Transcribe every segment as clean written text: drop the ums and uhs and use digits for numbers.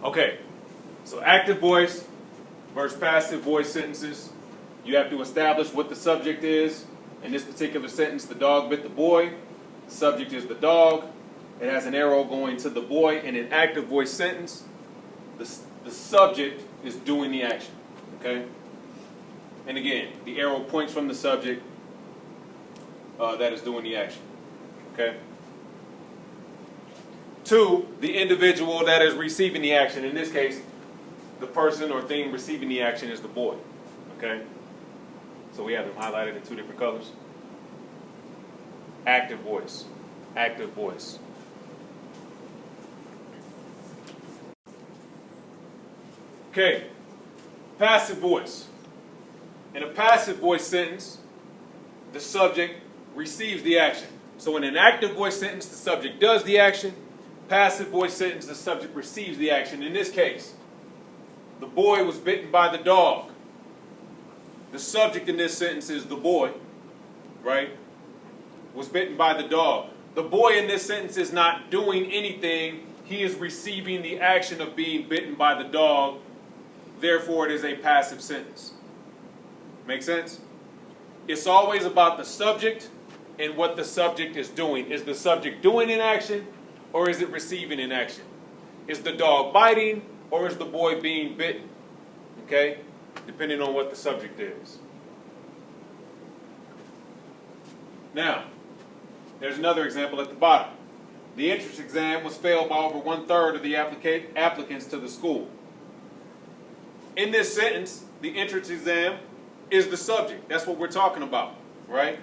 Okay, so active voice versus passive voice sentences. You have to establish what the subject is. In this particular sentence, the dog bit the boy. The subject is the dog. It has an arrow going to the boy. In an active voice sentence, the subject is doing the action. Okay? And again, the arrow points from the subject that is doing the action. Okay? 2, the individual that is receiving the action. In this case, the person or thing receiving the action is the boy. Okay? So we have them highlighted in 2 different colors. Active voice. Active voice. Okay. Passive voice. In a passive voice sentence, the subject receives the action. So in an active voice sentence, the subject does the action. Passive voice sentence, the subject receives the action. In this case, the boy was bitten by the dog. The subject in this sentence is the boy, right? Was bitten by the dog. The boy in this sentence is not doing anything. He is receiving the action of being bitten by the dog. Therefore, it is a passive sentence. Make sense? It's always about the subject and what the subject is doing. Is the subject doing an action or is it receiving an action? Is the dog biting or is the boy being bitten? Okay? Depending on what the subject is. Now, there's another example at the bottom. The entrance exam was failed by over 1/3 of the applicants to the school. In this sentence, the entrance exam is the subject. That's what we're talking about, right?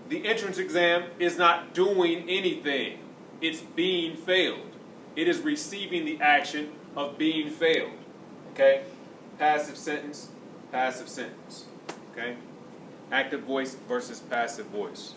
The entrance exam is not doing anything. It's being failed. It is receiving the action of being failed. Okay? Passive sentence, okay? Active voice versus passive voice.